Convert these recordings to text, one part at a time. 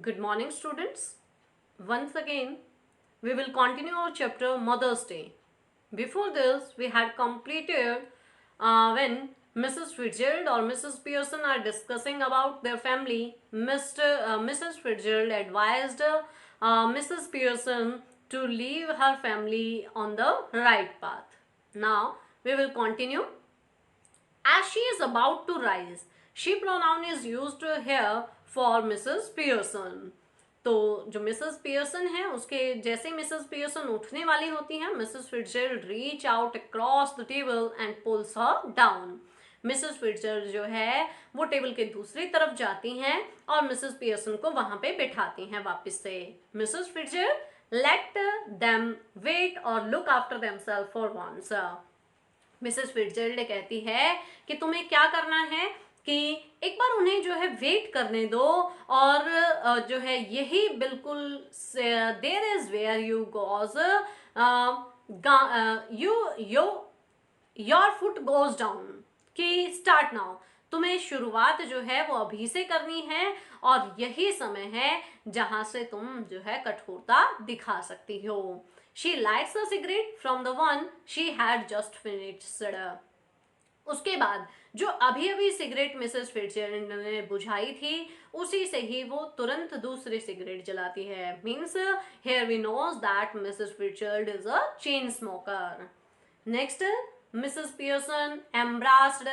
Good morning, students. Once again, we will continue our chapter Mother's Day. Before this, we had completed when Mrs. Fitzgerald or Mrs. Pearson are discussing about their family. Mrs. Fitzgerald advised Mrs. Pearson to leave her family on the right path. Now, we will continue. As she is about to rise, she pronoun is used here for Mrs. Pearson. तो जो Mrs Pearson है उसके जैसे Mrs Pearson उठने वाली होती हैं, Mrs Fitzgerald reach out across the table and pulls her down. Mrs Fitzgerald जो है वो टेबल के दूसरी तरफ जाती हैं और मिसेस पियर्सन को वहां पे बिठाती हैं वापस से. Mrs Fitzgerald let them wait और look after themselves for once. Mrs Fitzgerald कहती है कि तुम्हें क्या करना है कि एक बार उन्हें जो है वेट करने दो और जो है यही बिल्कुल there is where you goes you your foot goes down कि स्टार्ट नाउ. तुम्हें शुरुआत जो है वो अभी से करनी है और यही समय है जहां से तुम जो है कठोरता दिखा सकती हो. She lights a cigarette from the one she had just finished. उसके बाद जो अभी अभी सिगरेट मिसेस फिट्जरल्ड ने बुझाई थी उसी से ही वो तुरंत दूसरी सिगरेट जलाती है. Means here we knows that Mrs. Fitzgerald is a chain smoker. Next, Mrs. Pearson embraced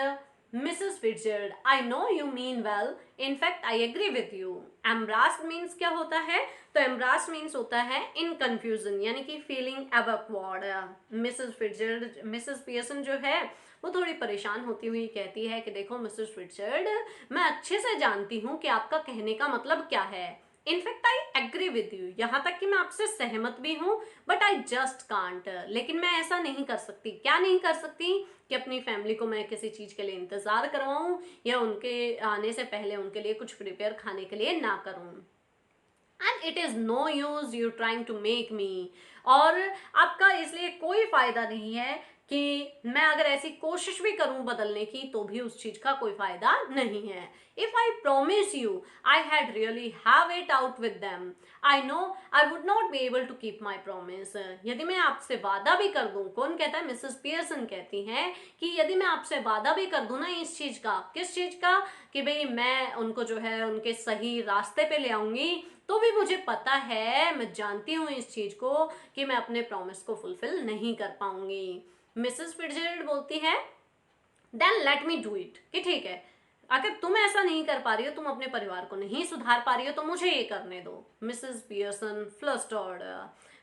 Mrs. Fitzgerald. I know you mean well. In fact, I agree with you. Embraced means क्या होता है? तो embraced means होता है in confusion, यानी कि feeling awkward. Mrs. Pearson जो है वो थोड़ी परेशान होती हुई कहती है कि देखो मिसेस फिट्जरल्ड, मैं अच्छे से जानती हूँ कि आपका कहने का मतलब क्या है. In fact I agree with you, यहाँ तक कि मैं आपसे सहमत भी हूँ, बट आई जस्ट कांट. लेकिन मैं ऐसा नहीं कर सकती. क्या नहीं कर सकती? कि अपनी फैमिली को मैं किसी चीज के लिए इंतजार करवाऊं या उनके आने से पहले उनके लिए कुछ प्रिपेयर खाने के लिए ना करूं. And it is no use you trying to make me. और आपका इसलिए कोई फायदा नहीं है कि मैं अगर ऐसी कोशिश भी करूं बदलने की तो भी उस चीज का कोई फायदा नहीं है. If I promise you I had really have it out with them, I know I would not be able to keep my promise. यदि मैं आपसे वादा भी कर दूं, कौन कहता है? मिसेस पियर्सन कहती हैं कि यदि मैं आपसे वादा भी कर दूं ना इस चीज का, किस चीज का? कि भाई मैं उनको जो है उनके सही रास्ते पे ले आऊंगी, तो भी मुझे पता है, मैं जानती हूँ इस चीज को कि मैं अपने प्रॉमिस को फुलफिल नहीं कर पाऊंगी. मिसेस फिट्जरल्ड बोलती है then let me do it, कि ठीक है अगर तुम ऐसा नहीं कर पा रही हो, तुम अपने परिवार को नहीं सुधार पा रही हो, तो मुझे ये करने दो. Mrs Pearson flustered.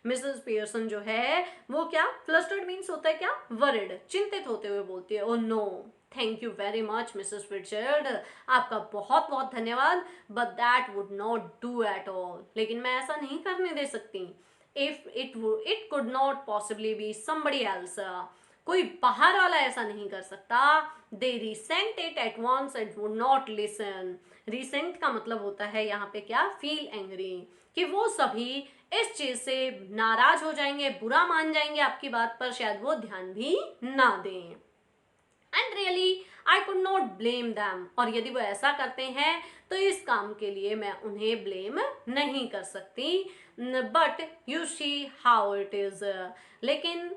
Mrs Pearson जो है वो क्या, फ्लस्टर्ड मीन्स होता है क्या, वरिड, चिंतित होते हुए बोलती है, oh no thank you very much Mrs Fitzgerald, आपका बहुत बहुत धन्यवाद, but that would not do at all. लेकिन मैं ऐसा नहीं करने दे सकती. If it could not possibly be somebody else, कोई बाहर वाला ऐसा नहीं कर सकता. They resent it at once and would not listen. Resent का मतलब होता है यहाँ पे क्या, फील एंग्री, कि वो सभी इस चीज से नाराज हो जाएंगे, बुरा मान जाएंगे आपकी बात पर, शायद वो ध्यान भी ना दें. And really I could not blame them. और यदि वो ऐसा करते हैं तो इस काम के लिए मैं उन्हें ब्लेम नहीं कर सकती. But you see how it is. लेकिन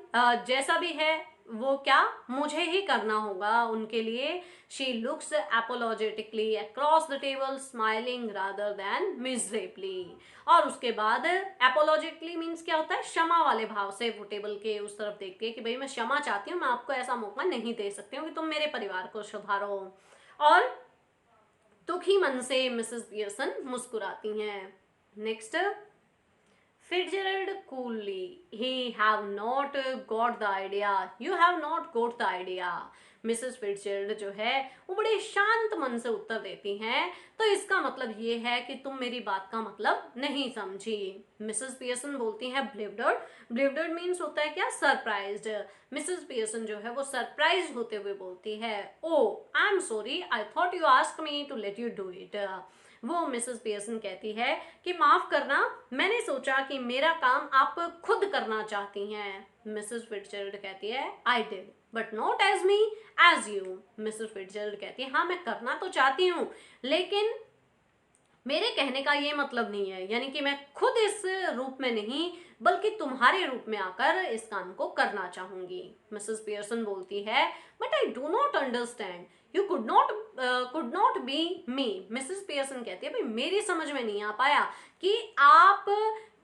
जैसा भी है वो क्या, मुझे ही करना होगा उनके लिए. She looks apologetically across the table smiling rather than miserably. और उसके बाद एपोलॉजेटिकली मीन्स क्या होता है, क्षमा वाले भाव से वो टेबल के उस तरफ देखती है कि भाई मैं क्षमा चाहती हूँ, मैं आपको ऐसा मौका नहीं दे सकती हूँ कि तुम मेरे परिवार को सुधारो. और दुखी मन से मिसेस पियर्सन मुस्कुराती हैं. Next, Fitzgerald coolly. He have not got the idea. You have not got the idea. Mrs Fitzgerald जो है वो बड़े शांत मन से उत्तर देती हैं, तो इसका मतलब ये है कि तुम मेरी बात का मतलब नहीं समझी. मिसेस पियर्सन बोलती हैं ब्लिवडर्ड. ब्लिवडर्ड मीन्स होता है क्या, सरप्राइज्ड. मिसेस पियर्सन जो है वो सरप्राइज होते हुए बोलती है, oh I am sorry, I thought you ask me to let you do it. वो मिसेस पियर्सन कहती है कि माफ करना, मैंने सोचा कि मेरा काम आप खुद करना चाहती हैं. मिसेस फिट्जरल्ड कहती है I did but not as me as you. Mrs Fitzgerald कहती है हाँ मैं करना तो चाहती हूँ, लेकिन मेरे कहने का ये मतलब नहीं है, यानी कि मैं खुद इस रूप में नहीं बल्कि तुम्हारे रूप में आकर इस काम को करना चाहूंगी। मिसेस पियर्सन बोलती है, but I do not understand, you could not be me. Mrs Pearson कहती है, भाई मेरी समझ में नहीं आ पाया कि आप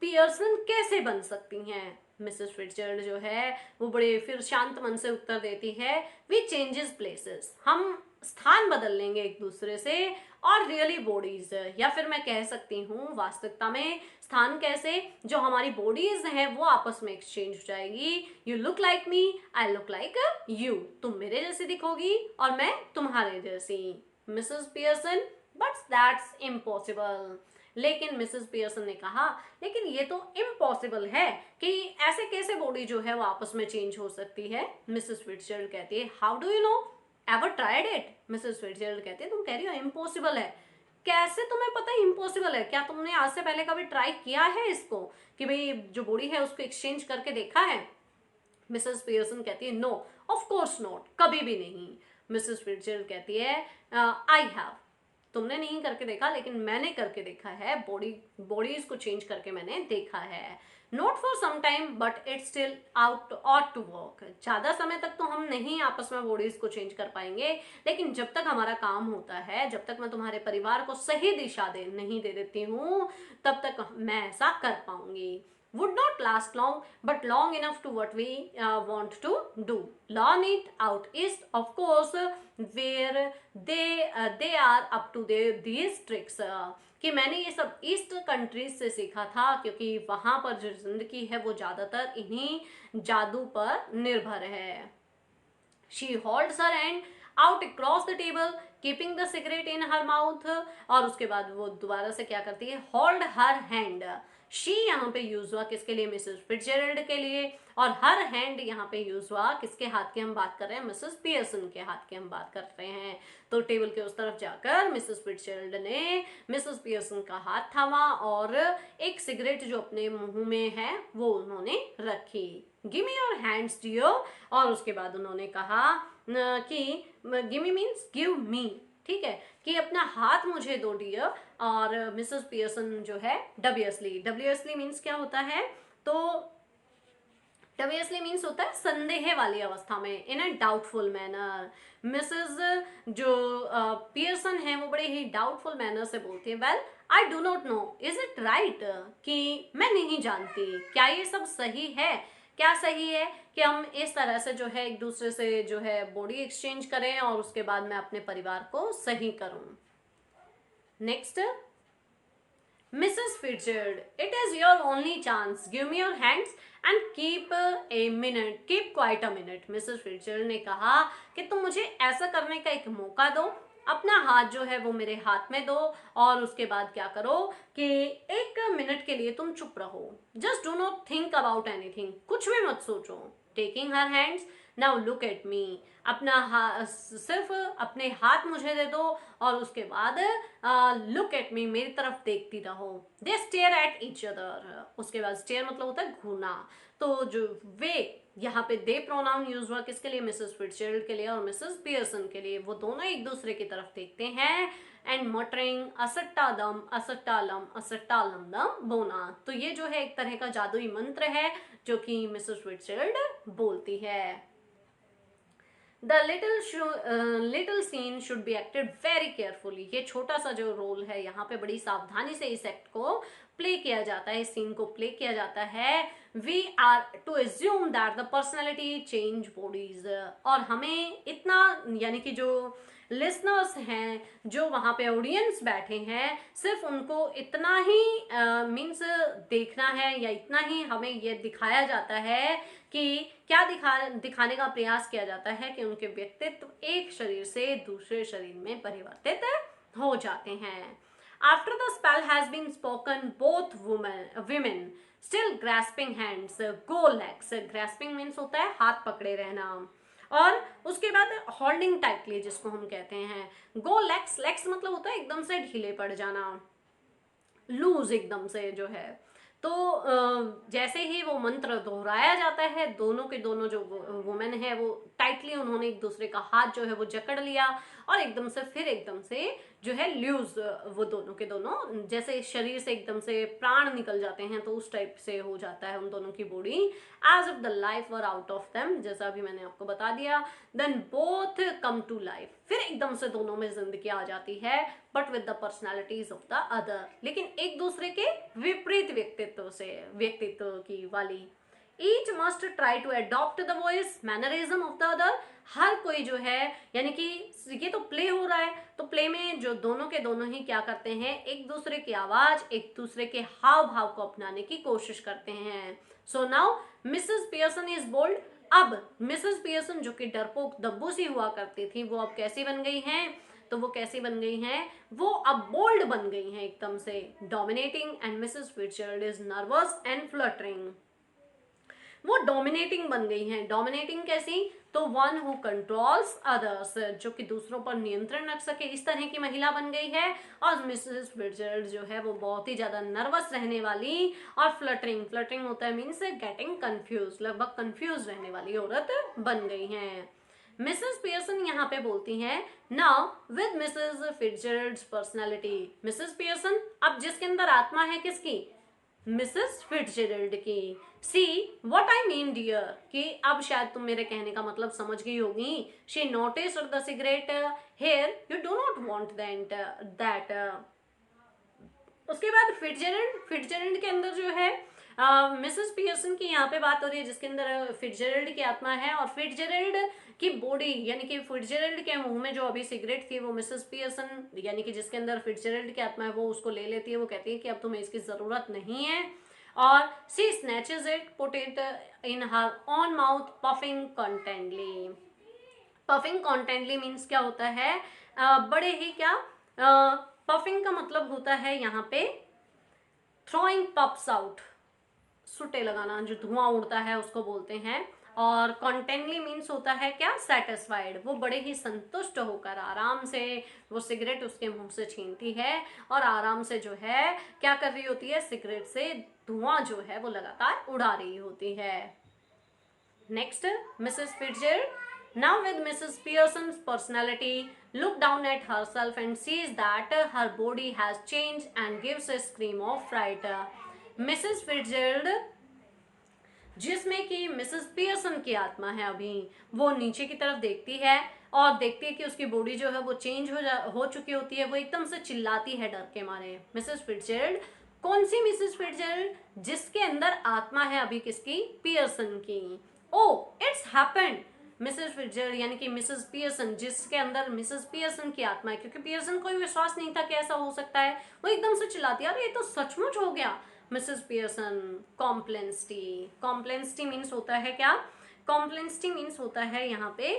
पियर्सन कैसे बन सकती हैं। मिसेस फिट्जरल्ड जो है वो बड़े फिर शांत मन से उत्तर देती है, वी चेंजेस प्लेसेस, हम स्थान बदल लेंगे एक दूसरे से, और रियली बॉडीज, या फिर मैं कह सकती हूँ वास्तविकता में स्थान कैसे, जो हमारी बॉडीज हैं वो आपस में एक्सचेंज हो जाएगी। You look like me, I look like you, तुम मेरे जैसी दिखोगी और मैं तुम्हारे जैसी। Mrs Pearson, but that's impossible. लेकिन मिसेस पियर्सन ने कहा, लेकिन ये तो इम्पॉसिबल है कि ऐसे कैसे बॉडी जो है वो आपस में चेंज हो सकती है। मिसेस फिट्जरल्ड कहती है, how do you know, ever tried it. Mrs Fitzgerald कहती है, तुम कह रही हो इम्पॉसिबल है, कैसे तुम्हें पता है इम्पॉसिबल है? क्या तुमने आज से पहले कभी ट्राई किया है इसको, कि भाई जो बॉडी है उसको एक्सचेंज करके देखा है? मिसेस पियर्सन कहती है, नो ऑफ कोर्स नॉट, कभी भी नहीं। मिसेस फिट्जरल्ड कहती है, आई हैव, तुमने नहीं करके देखा लेकिन मैंने करके देखा है, बॉडीज को चेंज करके मैंने देखा है। Not for some time but it still out ought to work, ज्यादा समय तक तो हम नहीं आपस में बॉडीज को चेंज कर पाएंगे, लेकिन जब तक हमारा काम होता है, जब तक मैं तुम्हारे परिवार को सही दिशा नहीं दे देती हूँ, तब तक मैं ऐसा कर पाऊंगी। would not last long but long enough to what we want to do. Learn it out east, of course, where they are up to these tricks. कि मैंने ये सब ईस्ट कंट्रीज से सीखा था, क्योंकि वहां पर जो जिंदगी है वो ज्यादातर इन्हीं जादू पर निर्भर है। She holds her hand out across the table, keeping the cigarette in her mouth. और उसके बाद वो दोबारा से क्या करती है, hold her hand. शी यहाँ पे यूज हुआ किसके लिए, मिसेस फिट्जरल्ड के लिए, और हर हैंड यहाँ पे यूज हुआ किसके हाथ की हम बात कर रहे हैं, मिसेस पियर्सन के हाथ की हम बात कर रहे हैं। तो टेबल के उस तरफ जाकर मिसेस फिट्जरल्ड ने मिसेस पियर्सन का हाथ थामा और एक सिगरेट जो अपने मुंह में है वो उन्होंने रखी। Give me your hands dear, और उसके बाद उन्होंने कहा कि give me means give me, ठीक है, कि अपना हाथ मुझे दो डियर। और मिसेस पियर्सन जो है डब्ल्यूएसली मीन्स क्या होता है, तो डब्ल्यूएसली मीन्स होता है संदेह वाली अवस्था में, इन अ डाउटफुल मैनर। मिसेस जो पियर्सन है वो बड़े ही डाउटफुल मैनर से बोलती है, well I do not know is it right, कि मैं नहीं जानती क्या ये सब सही है। क्या सही है कि हम इस तरह से जो है एक दूसरे से जो है बॉडी एक्सचेंज करें और उसके बाद मैं अपने परिवार को सही करूं। Next, Mrs. Fitzgerald, it is your only chance. Give me your hands and keep a minute. Keep quite a minute. Mrs. Fitzgerald ने कहा कि तुम मुझे ऐसा करने का एक मौका दो, अपना हाथ जो है वो मेरे हाथ में दो, और उसके बाद क्या करो कि 1 मिनट के लिए तुम चुप रहो। Just do not think about anything. कुछ भी मत सोचो। Taking her hands, now look at me. अपना सिर्फ अपने हाथ मुझे दे दो और उसके बाद लुक एट मी, मेरी तरफ देखती रहो। दे स्टेयर एट ईच अदर, उसके बाद स्टेयर मतलब होता है घूरना। तो जो वे यहाँ पे दे प्रोनाउन यूज हुआ किसके लिए, मिसेस फिट्जरल्ड के लिए और मिसेस पियर्सन के लिए। वो दोनों एक दूसरे की तरफ देखते हैं एंड मटरिंग असट्टा दम असट्टालम असट्टालम दम बोना। तो ये जो है एक तरह का जादुई मंत्र है जो कि मिसेस फिट्जरल्ड बोलती है। The little scene should be acted very carefully. ये छोटा सा जो रोल है यहाँ पे बड़ी सावधानी से इस एक्ट को प्ले किया जाता है, इस सीन को प्ले किया जाता है। We are to assume that the personality change bodies, और हमें इतना, यानी कि जो लिसनर्स हैं, जो वहाँ पे ऑडियंस बैठे हैं, सिर्फ उनको इतना ही मीन्स देखना है, या इतना ही हमें ये दिखाया जाता है कि क्या दिखाने का प्रयास किया जाता है कि उनके व्यक्तित्व एक शरीर से दूसरे शरीर में परिवर्तित हो जाते हैं। After the spell has been spoken, both women still grasping hands, go legs. Grasping means होता है हाथ पकड़े रहना, और उसके बाद होल्डिंग टाइटली जिसको हम कहते हैं। गो लेग्स, लेग्स मतलब होता है एकदम से ढीले पड़ जाना, लूज एकदम से जो है। तो जैसे ही वो मंत्र दोहराया जाता है, दोनों के दोनों जो वुमेन है वो टाइटली उन्होंने एक दूसरे का हाथ जो है वो जकड़ लिया, और एकदम से फिर एकदम से जो है लूज, वो दोनों के दोनों जैसे शरीर से एकदम से प्राण निकल जाते हैं, तो उस टाइप से हो जाता है उन दोनों की body, as if the life were out of them, जैसा अभी मैंने आपको बता दिया। Then both come to life, फिर एकदम से दोनों में जिंदगी आ जाती है, but with the personalities of the other, लेकिन एक दूसरे के विपरीत व्यक्तित्व की वाली। Each must try to adopt the voice mannerism of the other, हर कोई जो है, यानी कि ये तो प्ले हो रहा है, तो प्ले में जो दोनों के दोनों ही क्या करते हैं, एक दूसरे की आवाज, एक दूसरे के हाव भाव को अपनाने की कोशिश करते हैं। So now Mrs Pearson is bold, अब मिसेस पियर्सन जो कि डरपोक दब्बू सी हुआ करती थी, वो अब कैसी बन गई हैं, तो वो कैसी बन गई हैं, वो अब बोल्ड बन गई हैं एकदम से, dominating, and Mrs Fitzgerald is nervous and fluttering, वो डोमिनेटिंग बन गई हैं। डोमिनेटिंग कैसी, तो वन हु कंट्रोल्स अदर्स, जो कि दूसरों पर नियंत्रण रख सके, इस तरह की महिला बन गई है। और मिसेस फिट्जरल्ड जो है वो बहुत ही ज्यादा नर्वस रहने वाली, और फ्लटरिंग, फ्लटरिंग होता है मीन्स गेटिंग कंफ्यूज, लगभग कंफ्यूज रहने वाली औरत बन गई हैं। मिसेस पियर्सन यहाँ पे बोलती हैं, now with Mrs Fitzgerald's personality, Mrs Pearson अब जिसके अंदर आत्मा है किसकी, मिसेस फिट्जरल्ड की। See what I mean dear, कि अब शायद तुम मेरे कहने का मतलब समझ गई होगी। She noticed the cigarette hair, you do not want that. उसके बाद फिट्जरल्ड के अंदर जो है मिसेस पियर्सन की यहाँ पे बात हो रही है, जिसके अंदर फिट्जरल्ड की आत्मा है, और फिट्जरल्ड की बॉडी, यानी कि फिट्जरल्ड के मुंह में जो अभी सिगरेट थी, वो मिसेस पियर्सन, यानी कि जिसके अंदर फिट्जरल्ड की आत्मा है, वो उसको ले लेती है। वो कहती है कि अब तुम्हें इसकी जरूरत नहीं है, और she snatches it, put it in her own mouth, puffing contentedly. Puffing contentedly means क्या होता है, बड़े ही क्या, पफिंग का मतलब होता है यहाँ पे थ्रोइंग पफ्स आउट, सुटे लगाना, जो धुआं उड़ता है उसको बोलते हैं। और कॉन्टेंटली मीन्स होता है क्या, सेटिस्फाइड, वो बड़े ही संतुष्ट होकर आराम से वो सिगरेट उसके मुंह से छीनती है, और आराम से जो है क्या कर रही होती है, सिगरेट से धुआं जो है वो लगातार उड़ा रही होती है। Next, Mrs Fitzgerald, now with Mrs. Pearson's personality, look down at herself and sees that her body has changed and gives a scream of fright. Mrs. Fitzgerald, जिसमें कि मिसेस पियर्सन की आत्मा है, अभी वो नीचे की तरफ देखती है, और देखती है कि उसकी बॉडी जो है वो चेंज हो चुकी होती है। वो एकदम से चिल्लाती है डर के मारे। मिसेस फिट्जरल्ड, कौन सी मिसेस फिट्जरल्ड, जिसके अंदर आत्मा है अभी किसकी, पियर्सन की। Oh it's happened, Mrs Fitzgerald यानी कि मिसेस पियर्सन, जिसके अंदर मिसेस पियर्सन की आत्मा है, क्योंकि पियर्सन को विश्वास नहीं था कि ऐसा हो सकता है, वो एकदम से चिल्लाती है, अरे ये तो सचमुच हो गया। मिसेस पियर्सन, कॉम्प्लेंसिटी, कॉम्प्लेंसिटी मीन्स होता है क्या, कॉम्प्लेंसिटी मीन्स होता है यहाँ पे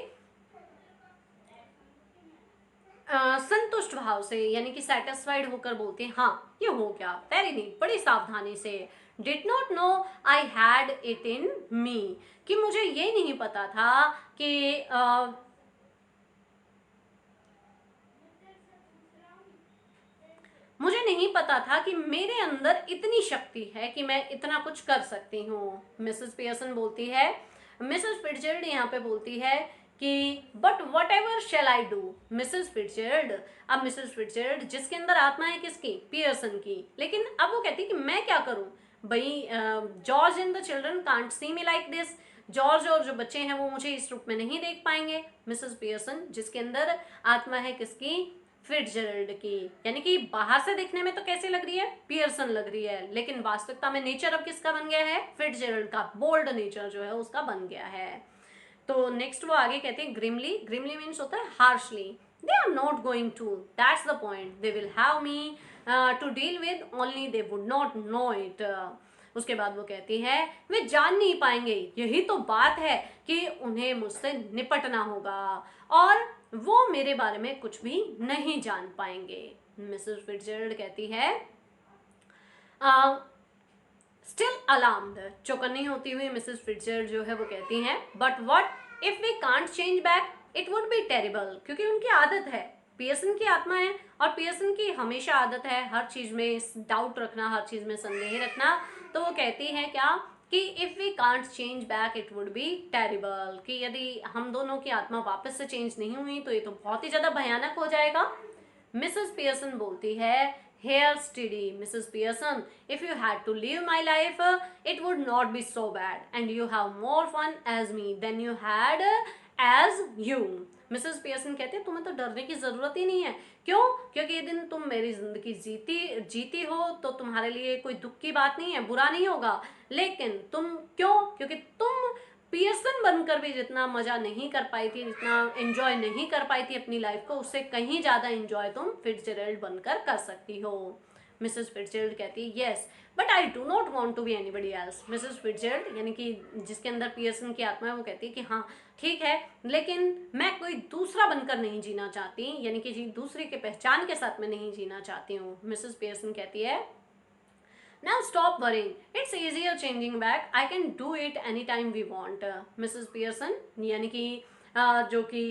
संतुष्ट भाव से, यानी कि सेटिस्फाइड होकर बोलते हैं, हाँ ये हो गया, वेरी नीट, बड़ी सावधानी से। Did not know I had it in me, कि मुझे ये नहीं पता था कि मुझे नहीं पता था कि मेरे अंदर इतनी शक्ति है कि मैं इतना कुछ कर सकती हूँ। मिसेस पियर्सन बोलती है, मिसेस फिट्जरल्ड यहाँ पे बोलती है कि but what ever shall I do, Mrs Fitzgerald, अब मिसेस फिट्जरल्ड जिसके अंदर आत्मा है किसकी, पियर्सन की, लेकिन अब वो कहती है कि मैं क्या करूँ भाई, George and the children can't see me like this, George और जो बच्चे हैं वो मुझे इस रूप में नहीं देख पाएंगे। मिसेस पियर्सन जिसके अंदर आत्मा है किसकी, फिट्जरल्ड की, यानी कि बाहर से देखने में तो कैसे लग रही है, पियर्सन लग रही है, लेकिन वास्तविकता में नेचर अब किसका बन गया है, फिट्जरल्ड का, बोल्ड नेचर जो है उसका बन गया है। तो नेक्स्ट वो आगे कहते हैं ग्रिमली, ग्रिमली मीन्स होता है harshly, they are not going to, that's the point, they will have me to deal with, only they would not know it. उसके बाद वो कहती है वे जान नहीं पाएंगे, यही तो बात है कि उन्हें मुझसे निपटना होगा, और वो मेरे बारे में कुछ भी नहीं जान पाएंगे। मिसेस फिट्जरल्ड कहती है स्टिल अलार्म्ड, चौकन्नी होती हुई मिसेस फिट्जरल्ड जो है वो कहती हैं, but what if we can't change back, it would be terrible, क्योंकि उनकी आदत है, पियर्सन की आत्मा है, और पियर्सन की हमेशा आदत है हर चीज में डाउट रखना, हर चीज में संदेह रखना। तो वो कहती है क्या कि if we can't change back it would be terrible, कि यदि हम दोनों की आत्मा वापस से चेंज नहीं हुई तो ये तो बहुत ही ज्यादा भयानक हो जाएगा। मिसेस पियर्सन बोलती है, here study Mrs Pearson, if you had to live my life it would not be so bad and you have more fun as me than you had as you. Mrs Pearson कहते हैं तुम्हें तो डरने की जरूरत ही नहीं है। क्यों? क्योंकि ये दिन तुम मेरी जिंदगी जीती हो तो तुम्हारे लिए कोई दुख की बात नहीं है, बुरा नहीं होगा। लेकिन तुम क्यों? क्योंकि तुम पियर्सन बनकर भी जितना मजा नहीं कर पाई थी, जितना एंजॉय नहीं कर पाई थी अपनी लाइफ को, उससे कहीं ज्यादा एंजॉय तुम फिट्जजेराल्ड बनकर कर सकती हो। मिसेस फिट्जजेराल्ड कहती है, yes but I do not want to be anybody else. Mrs Fitzgerald यानी कि जिसके अंदर पियर्सन की आत्मा है, वो कहती है कि हाँ ठीक है, लेकिन मैं कोई दूसरा बनकर नहीं जीना चाहती, यानी कि दूसरे के पहचान के साथ में नहीं जीना चाहती हूँ। मिसेस पियर्सन कहती है, now stop worrying, it's easier changing back, I can do it anytime we want। Mrs Pearson यानी कि जो कि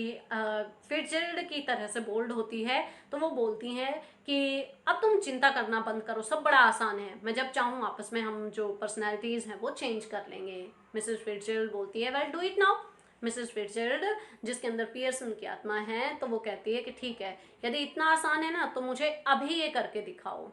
फिट्जजेराल्ड की तरह से बोल्ड होती है, तो वो बोलती हैं कि अब तुम चिंता करना बंद करो, सब बड़ा आसान है, मैं जब चाहूँ आपस में हम जो पर्सनैलिटीज हैं वो चेंज कर लेंगे। मिसेस फिट्जजेराल्ड बोलती है, well do it now. Mrs Fitzgerald जिसके अंदर पियर्सन की आत्मा है, तो वो कहती है कि ठीक है, यदि इतना आसान है ना तो मुझे अभी ये करके दिखाओ।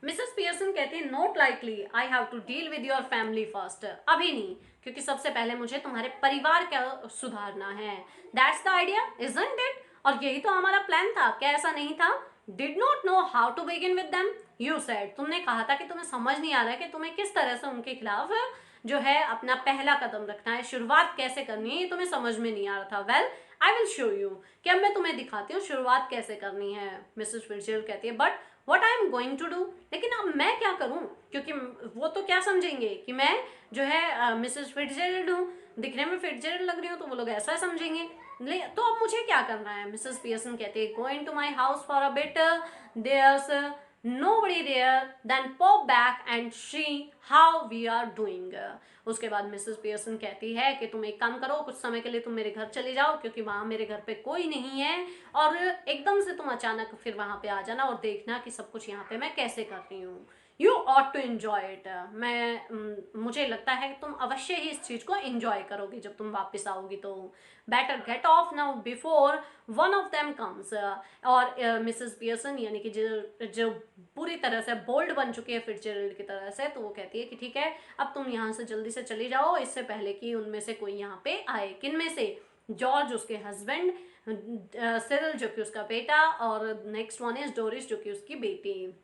मिसेस पियर्सन कहती है, not likely, I have to deal with your family first. अभी नहीं, क्योंकि सबसे पहले मुझे तुम्हारे परिवार का सुधारना है। That's the idea isn't it? और यही तो हमारा प्लान था, क्या ऐसा नहीं था? Did not know how to begin with them, you said, तुमने कहा था कि तुम्हें समझ नहीं आ रहा है कि तुम्हें किस तरह से उनके खिलाफ जो है अपना पहला कदम रखना है, शुरुआत कैसे करनी है, ये तुम्हें समझ में नहीं आ रहा था। Well I will show you, कि अब मैं तुम्हें दिखाती हूँ शुरुआत कैसे करनी है। मिसेस फिट्जजेराल्ड कहती है, but what I am going to do, लेकिन अब मैं क्या करूं? क्योंकि वो तो क्या समझेंगे कि मैं जो है मिसेस फिट्जजेराल्ड हूँ, दिखने में फिट्जजेराल्ड लग रही हूँ, तो वो लोग ऐसा समझेंगे। तो अब मुझे क्या करना है? मिसेस पियर्सन कहती है, go into my house for a bit, there's nobody there, then pop back and see how we are doing। उसके बाद मिसेस पियर्सन कहती है कि तुम एक काम करो, कुछ समय के लिए तुम मेरे घर चले जाओ, क्योंकि वहां मेरे घर पे कोई नहीं है, और एकदम से तुम अचानक फिर वहां पे आ जाना और देखना कि सब कुछ यहाँ पे मैं कैसे कर रही हूँ। You ought to enjoy it. मुझे लगता है कि तुम अवश्य ही इस चीज को एंजॉय करोगी जब तुम वापस आओगी। तो better gate of now before one of them comes. और मिसेस पियर्सन यानी कि जो पूरी तरह से बोल्ड बन चुकी है फिट्जजेराल्ड की तरह से, तो वो कहती है कि ठीक है, अब तुम यहाँ से जल्दी से चली जाओ, इससे पहले कि उनमें से कोई यहाँ पे आए। किनमें से? जॉर्ज उसके हस्बैंड, सिरिल जो कि उसका बेटा, और नेक्स्ट वन इज डोरिस जो कि उसकी बेटी।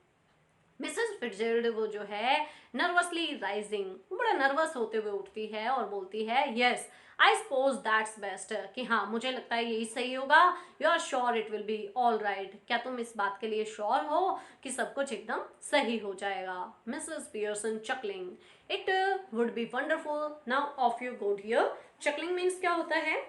मिसेस फिट्जजेराल्ड वो जो है नर्वसली राइजिंग, बड़ा नर्वस होते हुए उठती है और बोलती है, yes I suppose that's best, कि हाँ मुझे लगता है यही सही होगा। You are sure it will be all right, क्या तुम इस बात के लिए श्योर हो कि सब कुछ एकदम सही हो जाएगा? Mrs Pearson चकलिंग, it would B wonderful, now of you go here. चकलिंग means क्या होता है?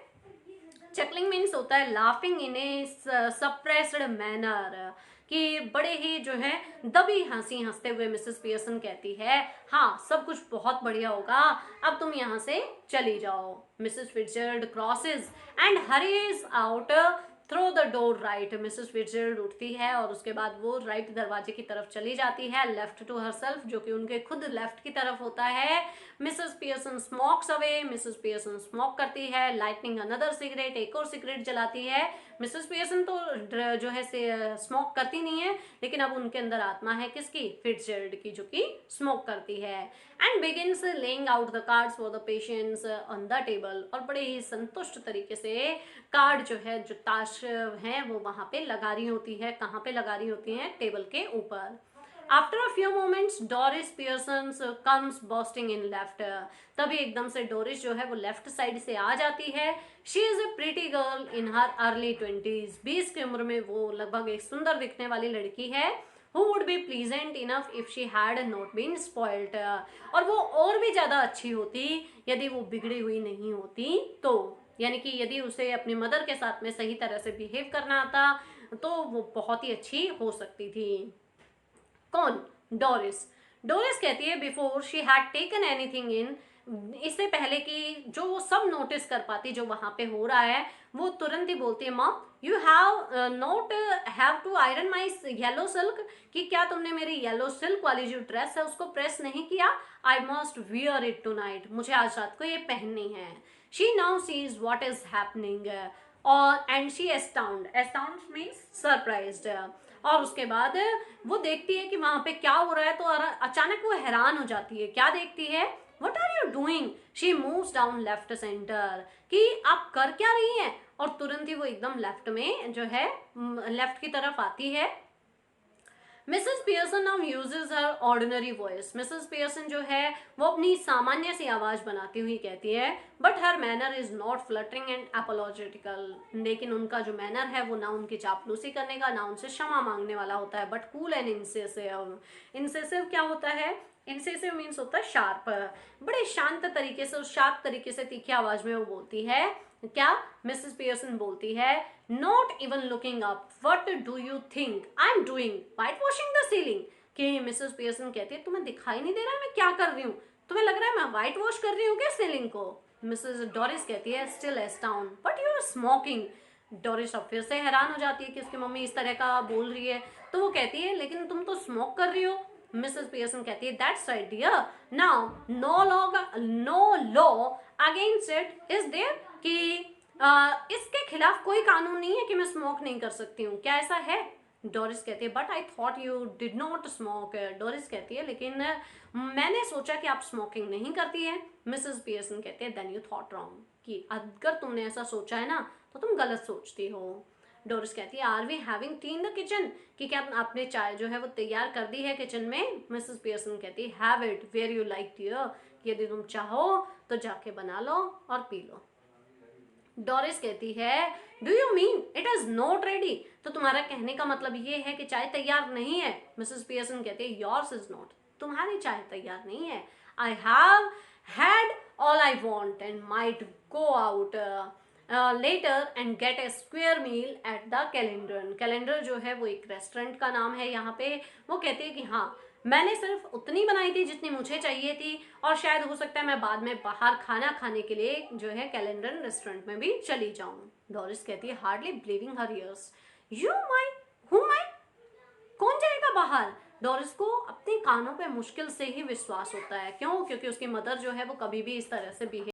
चकलिंग मीन्स होता है लाफिंग इन ए सप्रेस्ड मैनर, कि बड़े ही जो है दबी हंसी हंसते हुए मिसेस पियर्सन कहती है, हाँ सब कुछ बहुत बढ़िया होगा, अब तुम यहाँ से चली जाओ। Mrs Fitzgerald crosses and hurries out through the door right. Mrs Fitzgerald उठती है और उसके बाद वो राइट दरवाजे की तरफ चली जाती है, लेफ्ट टू हरसेल्फ, जो कि उनके खुद लेफ्ट की तरफ होता है। Mrs Pearson smokes away, Mrs Pearson smoke करती है, लाइटनिंग अनदर सिगरेट, एक और सिगरेट जलाती है। मिसेस पियर्सन तो जो है स्मोक करती नहीं है, लेकिन अब उनके अंदर आत्मा है किसकी? फिट्जजेराल्ड की, जो कि स्मोक करती है। And begins laying out the cards for the patients on the table, और बड़े ही संतुष्ट तरीके से कार्ड जो है, जो ताश है, वो वहां पे लगा रही होती है। कहाँ पे लगा रही होती है? टेबल के ऊपर। After a few moments, Doris Pearson comes bursting in left। तभी एकदम से डोरिस जो है वो लेफ्ट साइड से आ जाती है। She is a pretty girl in her early 20s। 20 की उम्र में वो लगभग एक सुंदर दिखने वाली लड़की है। Who would be pleasant enough if she had not been spoilt। और वो और भी ज्यादा अच्छी होती यदि वो बिगड़ी हुई नहीं होती तो, यानी कि यदि उसे अपनी मदर के साथ में सही तरह से बिहेव करना आता तो वो बहुत ही अच्छी हो सकती थी। कौन? डोरिस। डोरिस कहती है, before she had taken anything in, इससे पहले कि जो वो सब नोटिस कर पाती जो वहां पे हो रहा है, वो तुरंत ही बोलती है mom you have not have to iron my yellow silk, कि क्या तुमने मेरी येलो सिल्क वाली जो ड्रेस है उसको प्रेस नहीं किया? I must wear it tonight, मुझे आज रात को ये पहननी है। She now sees what is happening और and she astound means surprised. और उसके बाद वो देखती है कि वहां पे क्या हो रहा है, तो अचानक वो हैरान हो जाती है। क्या देखती है? What are you doing? She moves down left centre, कि आप कर क्या रही हैं? और तुरंत ही वो एकदम लेफ्ट में जो है लेफ्ट की तरफ आती है। मिसेस पियर्सन नाउ यूजेस हर ऑर्डिनरी वॉइस। मिसेस पियर्सन जो है वो अपनी सामान्य सी आवाज बनाती हुई कहती है but her manner is not flattering and apologetical, लेकिन उनका जो मैनर है वो ना उनकी चापलूसी करने का ना उनसे क्षमा मांगने वाला होता है, बट कूल एंड इंसेसिव। इंसेसिव क्या होता है? इंसेसिव मीन्स होता है शार्प। बड़े शांत तरीके से, उस शार्प तरीके से तीखी आवाज में वो बोलती है। क्या मिसेस पियर्सन बोलती है? Not even looking up, what do you think I am doing? White washing the ceiling. कि मिसेस पियर्सन कहती है तुम्हें दिखाई नहीं दे रहा है मैं क्या कर रही हूँ? तुम्हें लग रहा है मैं व्हाइट वॉश कर रही हूँ क्या सीलिंग को? मिसेस डोरिस कहती है still astound but you are smoking. Doris अब फिर से हैरान हो जाती है कि उसकी मम्मी इस तरह का बोल रही है, तो वो कहती है लेकिन तुम तो स्मोक कर रही हो। मिसेस पियर्सन कहती है that's right dear, now no law against it is there, कि इसके खिलाफ कोई कानून नहीं है कि मैं स्मोक नहीं कर सकती हूँ, क्या ऐसा है? डोरिस कहती है but I thought you did not smoke. Doris कहती है लेकिन मैंने सोचा कि आप स्मोकिंग नहीं करती है। मिसेस पियर्सन कहती है देन यू थॉट रॉन्ग, कि अगर तुमने ऐसा सोचा है ना तो तुम गलत सोचती हो। डोरिस कहती है are we having tea in the kitchen, कि क्या आपने चाय जो है वो तैयार कर दी है किचन में? मिसेस पियर्सन कहती है have it where you like dear, यदि तुम चाहो तो जाके बना लो और पी लो। डोरिस कहती है do you mean it is not ready, तो तुम्हारा कहने का मतलब ये है कि चाय तैयार नहीं है? मिसेस पियर्सन कहती है योर्स इज नॉट, तुम्हारी चाय तैयार नहीं है। I have had all I want and might go out later and get a square meal at the calendar. Calendar जो है वो एक रेस्टोरेंट का नाम है यहाँ पे। वो कहती है कि हाँ मैंने सिर्फ उतनी बनाई थी जितनी मुझे चाहिए थी, और शायद हो सकता है मैं बाद में बाहर खाना खाने के लिए जो है कैलेंडर रेस्टोरेंट में भी चली जाऊं। डोरिस कहती है hardly believing her ears, you my who my, कौन जाएगा बाहर? डोरिस को अपने कानों पे मुश्किल से ही विश्वास होता है। क्यों? क्योंकि उसकी मदर जो है वो कभी भी इस तरह से बिहेव